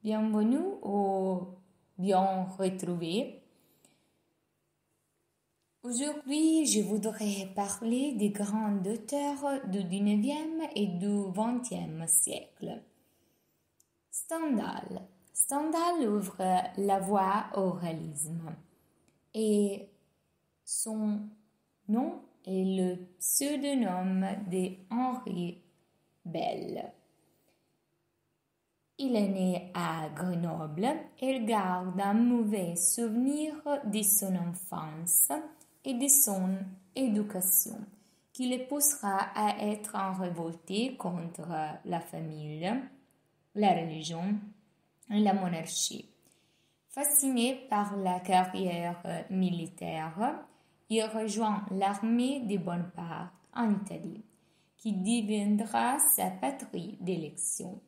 Bienvenue ou bien retrouvé. Aujourd'hui, je voudrais parler des grands auteurs du 19e et du 20e siècle. Stendhal. Stendhal ouvre la voie au réalisme et son nom est le pseudonyme de Henri Bell. Il est né à Grenoble et garde un mauvais souvenir de son enfance et de son éducation, qui le poussera à être en révolté contre la famille, la religion et la monarchie. Fasciné par la carrière militaire, il rejoint l'armée de Bonaparte en Italie, qui deviendra sa patrie d'élection.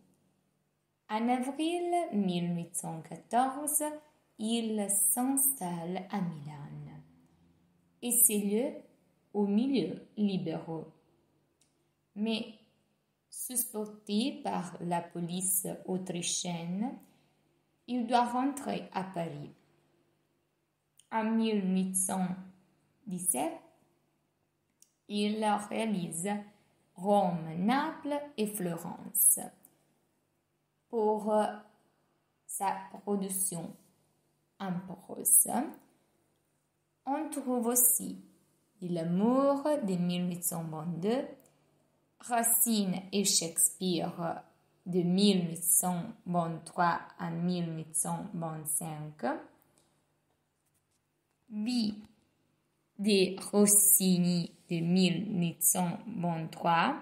En avril 1814, il s'installe à Milan et s'élit au milieu libéraux. Mais suspecté par la police autrichienne, il doit rentrer à Paris. En 1817, il réalise Rome, Naples et Florence. Pour sa production amoureuse, on trouve aussi L'amour de 1822, Racine et Shakespeare de 1823 à 1825, Vie de Rossini de 1823,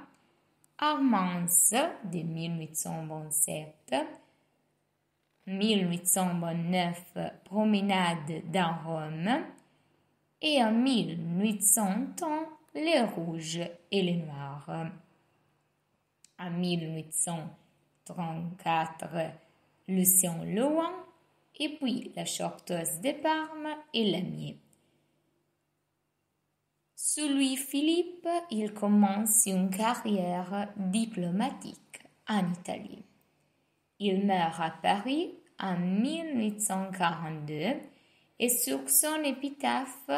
Armance de 1827, 1829 Promenade dans Rome et en 1800 Les Rouges et les Noirs. En 1834 Lucien Leuwen et puis La Chartreuse de Parme et Lamier. Sous Louis-Philippe, il commence une carrière diplomatique en Italie. Il meurt à Paris en 1842 et sur son épitaphe,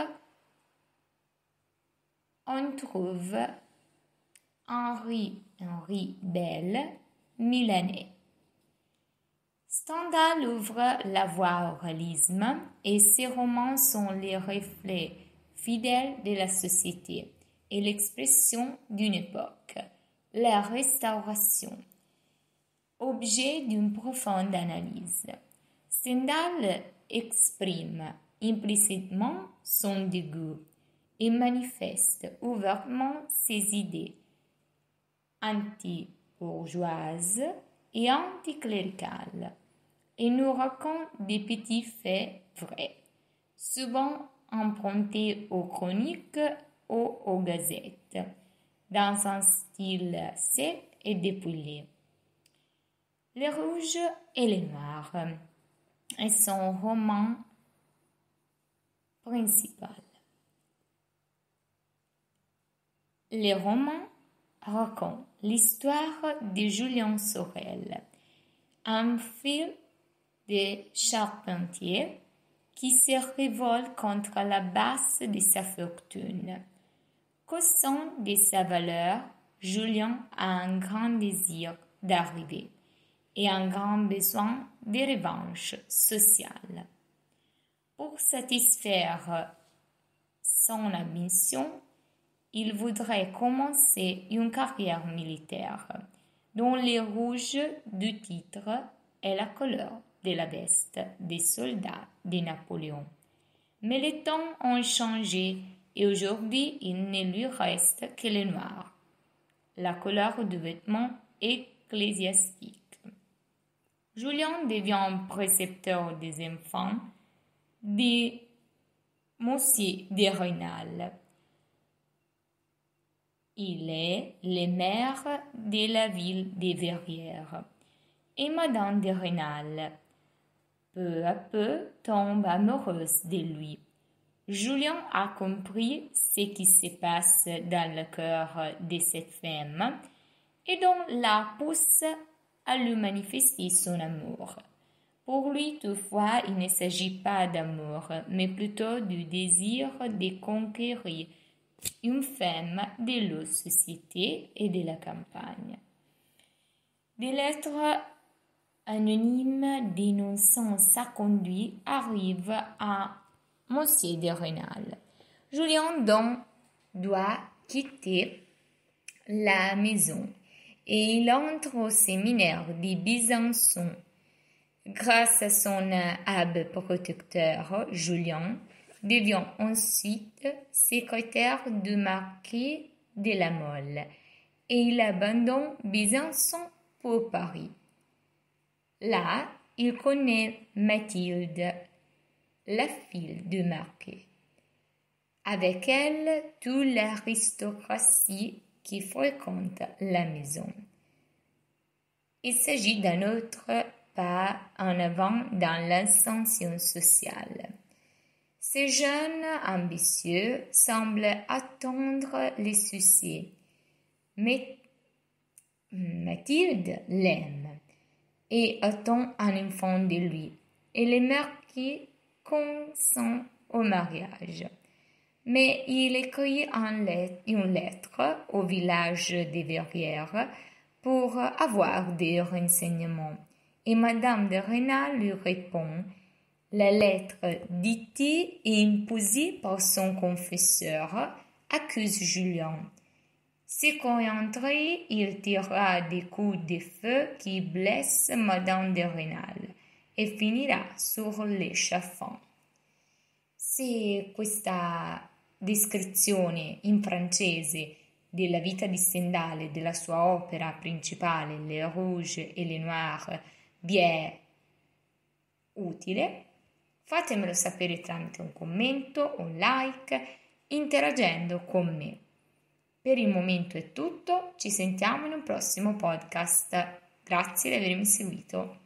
on trouve Henri Bell, milanais. Stendhal ouvre la voie au réalisme et ses romans sont les reflets fidèle de la société et l'expression d'une époque, la Restauration, objet d'une profonde analyse. Stendhal exprime implicitement son dégoût et manifeste ouvertement ses idées anti-bourgeoises et anticléricales et nous raconte des petits faits vrais, souvent emprunté aux chroniques ou aux gazettes, dans un style sec et dépouillé. Les Rouges et les Noirs est son roman principal. Les romans racontent l'histoire de Julien Sorel, un fils de charpentier qui se révolte contre la basse de sa fortune. Conscient de sa valeur, Julien a un grand désir d'arriver et un grand besoin de revanche sociale. Pour satisfaire son ambition, il voudrait commencer une carrière militaire, dont le rouge du titre est la couleur de la veste des soldats de Napoléon. Mais les temps ont changé et aujourd'hui il ne lui reste que le noir, la couleur du vêtement ecclésiastique. Julien devient précepteur des enfants de Monsieur de Rênal. Il est le maire de la ville de Verrières et Madame de Rênal peu à peu tombe amoureuse de lui. Julien a compris ce qui se passe dans le cœur de cette femme et donc la pousse à lui manifester son amour. Pour lui, toutefois, il ne s'agit pas d'amour, mais plutôt du désir de conquérir une femme de la société et de la campagne. Des lettres anonymes dénonçant sa conduite arrivent à Monsieur de Rênal. Julien donc doit quitter la maison et il entre au séminaire de Besançon. Grâce à son abbé protecteur, Julien devient ensuite secrétaire du marquis de la Mole et il abandonne Besançon pour Paris. Là, il connaît Mathilde, la fille du marquis. Avec elle, toute l'aristocratie qui fréquente la maison. Il s'agit d'un autre pas en avant dans l'ascension sociale. Ce jeune ambitieux semble attendre les succès. Mais Mathilde l'aime et attend un enfant de lui, et le marquis consent au mariage. Mais il écrit une lettre au village des Verrières pour avoir des renseignements. Et Madame de Rênal lui répond. La lettre, dit-il, et imposée par son confesseur, accuse Julien. Se concentré, il tira des coups de feu qui blessent Madame de Rênal e finirà sur l'échafaud. Se questa descrizione in francese della vita di Stendhal e della sua opera principale, Le Rouge et Le Noir, vi è utile, fatemelo sapere tramite un commento, un like, interagendo con me. Per il momento è tutto, ci sentiamo in un prossimo podcast. Grazie di avermi seguito.